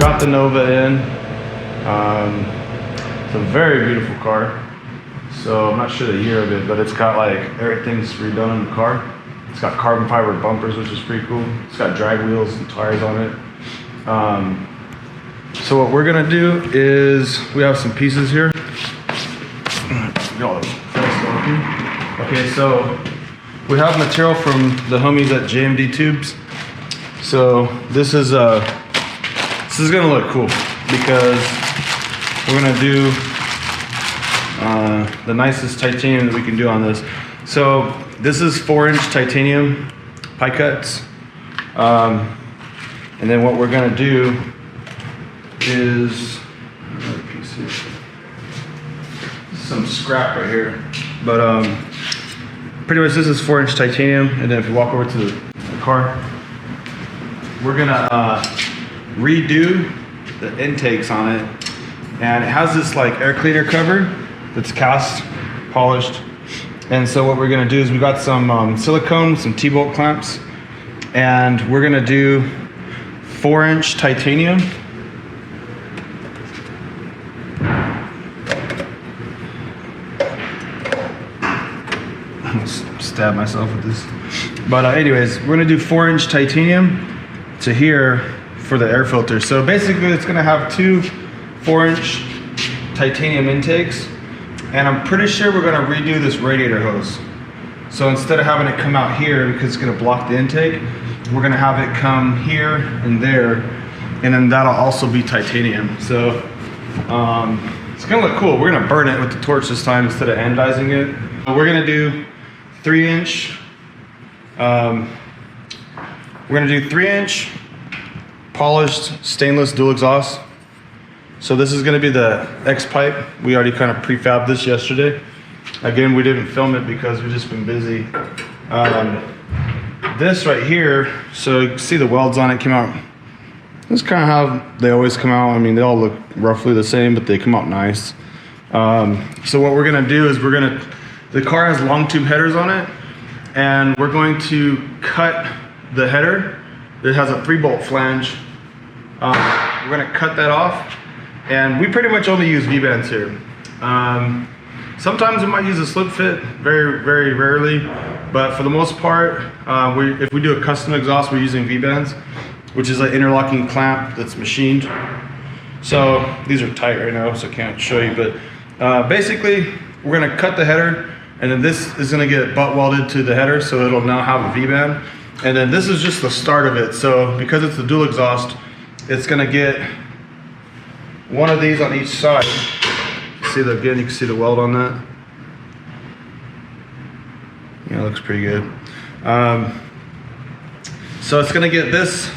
got the Nova in. It's a very beautiful car. So I'm not sure the year of it, but it's got like everything's redone in the car. It's got carbon fiber bumpers, which is pretty cool. It's got drag wheels and tires on it. So what we're gonna do is we have some pieces here. Okay, so we have material from the homies at JMD Tubes. So this is gonna look cool because we're gonna do the nicest titanium that we can do on this. So this is 4-inch titanium pie cuts. And then what we're gonna do is, another piece here. Some scrap right here. But pretty much this is 4-inch titanium. And then if you walk over to the car, we're gonna redo the intakes on it. And it has this like air cleaner cover that's cast, polished. And so what we're gonna do is we got some silicone, some T-bolt clamps, and we're gonna do 4-inch titanium. Stab myself with this. But anyways, we're gonna do 4-inch titanium to here for the air filter. So basically it's gonna have two 4-inch titanium intakes, and I'm pretty sure we're gonna redo this radiator hose. So instead of having it come out here because it's gonna block the intake, we're gonna have it come here and there, and then that'll also be titanium. So it's gonna look cool. We're gonna burn it with the torch this time instead of anodizing it. We're gonna do 3-inch, we're gonna do 3-inch polished stainless dual exhaust. So this is gonna be the X pipe. We already kind of prefabbed this yesterday. Again, we didn't film it because we've just been busy. This right here, so you can see the welds on it came out. This is kind of how they always come out. I mean, they all look roughly the same, but they come out nice. So what we're gonna do is the car has long tube headers on it, and we're going to cut the header. It has a 3-bolt flange. We're gonna cut that off, and we pretty much only use V-bands here. Sometimes we might use a slip fit, very, very rarely, but for the most part, if we do a custom exhaust, we're using V-bands, which is an interlocking clamp that's machined. So these are tight right now, so I can't show you, but basically, we're gonna cut the header, and then this is gonna get butt welded to the header, so it'll now have a V-band. And then this is just the start of it. So because it's the dual exhaust, it's gonna get one of these on each side. See that again, you can see the weld on that. Yeah, it looks pretty good. So it's gonna get this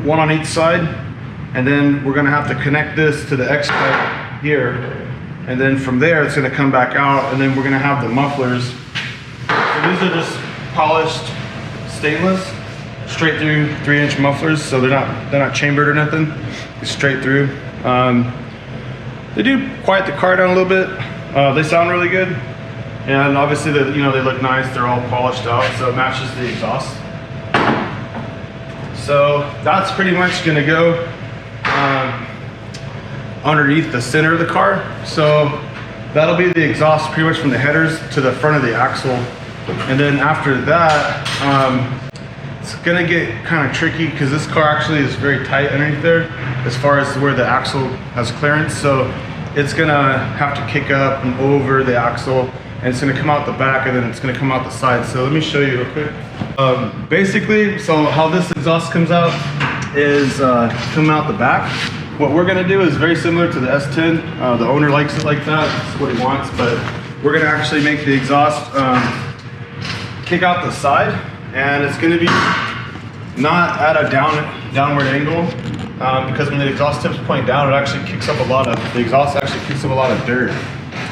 one on each side, and then we're gonna have to connect this to the X pipe here. And then from there, it's gonna come back out, and then we're gonna have the mufflers. So these are just polished stainless, straight through 3-inch mufflers. So they're not chambered or nothing. It's straight through. They do quiet the car down a little bit. They sound really good, and obviously they look nice. They're all polished out, so it matches the exhaust. So that's pretty much gonna go underneath the center of the car. So that'll be the exhaust pretty much from the headers to the front of the axle. And then after that, it's gonna get kind of tricky because this car actually is very tight underneath there as far as where the axle has clearance. So it's gonna have to kick up and over the axle, and it's gonna come out the back, and then it's gonna come out the side. So let me show you real quick. Basically, so how this exhaust comes out is come out the back. What we're gonna do is very similar to the S10. The owner likes it like that, that's what he wants, but we're gonna actually make the exhaust kick out the side, and it's gonna be not at a downward angle, because when the exhaust tip's pointing down, the exhaust actually kicks up a lot of dirt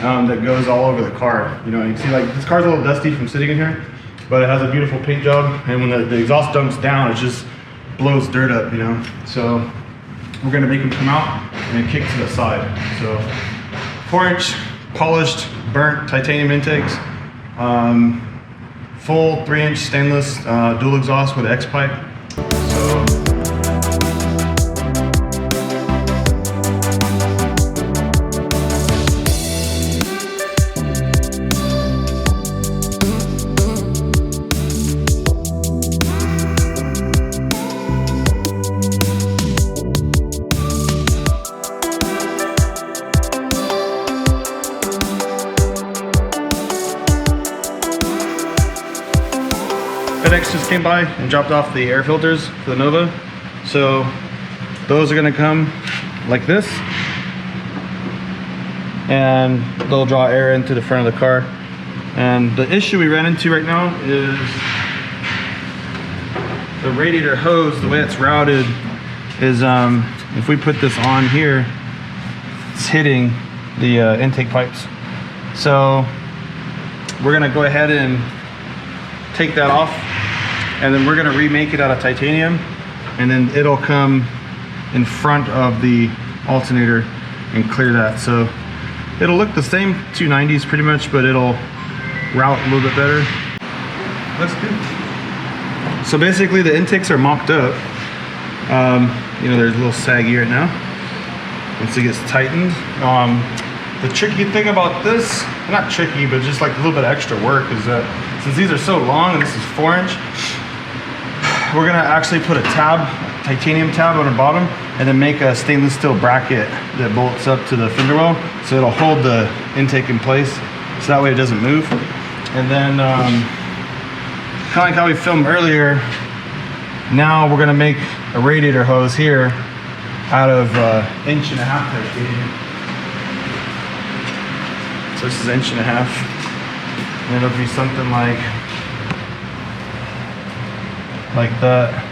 that goes all over the car. You know, you can see like this car's a little dusty from sitting in here, but it has a beautiful paint job, and when the exhaust dumps down, it just blows dirt up, you know. So we're gonna make them come out and kick to the side. So 4-inch polished, burnt titanium intakes, full 3-inch stainless dual exhaust with X pipe. So FedEx just came by and dropped off the air filters for the Nova. So those are gonna come like this, and they'll draw air into the front of the car. And the issue we ran into right now is the radiator hose, the way it's routed is if we put this on here, it's hitting the intake pipes. So we're gonna go ahead and take that off, and then we're gonna remake it out of titanium, and then it'll come in front of the alternator and clear that. So it'll look the same 290s pretty much, but it'll route a little bit better. That's good. So basically the intakes are mocked up. You know, there's a little saggy right now. Once it gets tightened. The tricky thing about this, not tricky, but just like a little bit of extra work, is that since these are so long and this is 4-inch, we're gonna actually put a tab, titanium tab on the bottom, and then make a stainless steel bracket that bolts up to the fender well, so it'll hold the intake in place, so that way it doesn't move. And then, kind of like how we filmed earlier, now we're gonna make a radiator hose here out of 1.5 inch titanium. So this is 1.5 inch, and it'll be something like that.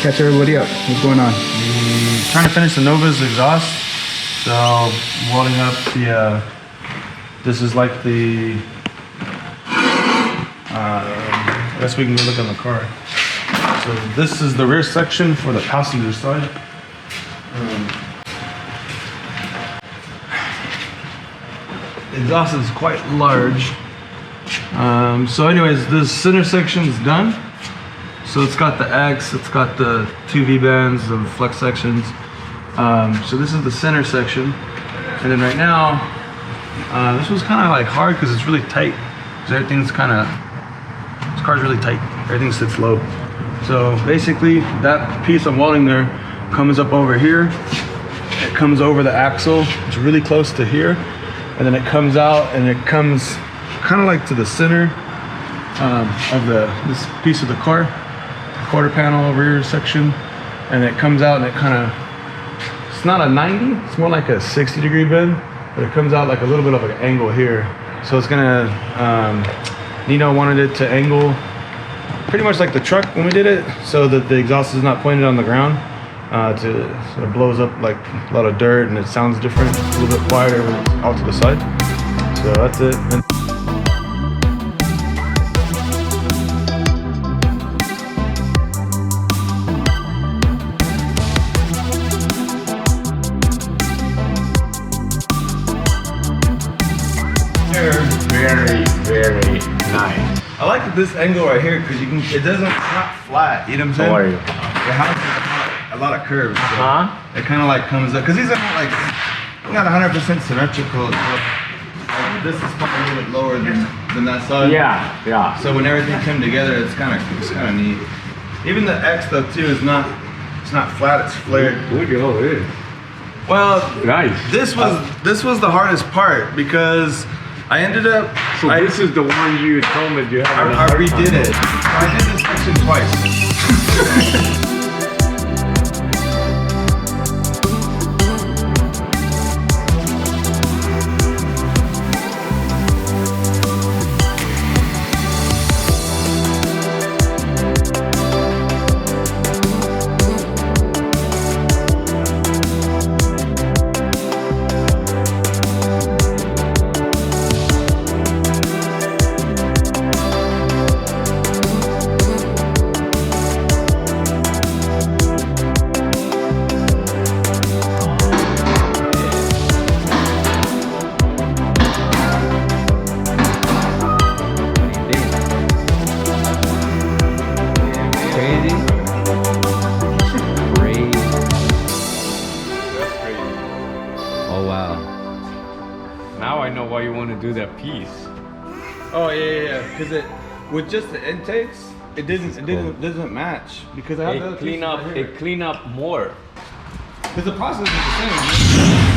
Catch everybody up. What's going on? Trying to finish the Nova's exhaust. So welding up the. This is like the. I guess we can go look on the car. So this is the rear section for the passenger side. The exhaust is quite large. So anyways, this center section is done. So it's got the X, it's got the 2 V-bands of flex sections. So this is the center section. And then right now, this was kind of like hard because it's really tight. Because everything's kind of, this car's really tight. Everything sits low. So basically that piece I'm welding there comes up over here. It comes over the axle. It's really close to here. And then it comes out and it comes kind of like to the center of this piece of the car. Quarter panel rear section, and it comes out and it kind of, it's not a 90, it's more like a 60-degree bend, but it comes out like a little bit of an angle here. So it's gonna, Nino wanted it to angle pretty much like the truck when we did it, so that the exhaust is not pointed on the ground. So it blows up like a lot of dirt and it sounds different. It's a little bit quieter when it's out to the side. So that's it. Very nice. I like this angle right here because it's not flat, you know what I'm saying? How are you? It has a lot of curves. So it kind of like comes up, because these are not like, not 100% symmetrical. So this is probably a little bit lower than that side. Yeah. So when everything came together, it's kind of neat. Even the X though too is not, it's not flat, it's flared. Look at all this. Well, nice. This was the hardest part because I ended up. So this is the one you told me you had. I redid it. I did this section twice. to do that piece. Oh yeah. Because it with just the intakes, it doesn't match because I have the other pieces right here. It clean up more. Because the process is the same.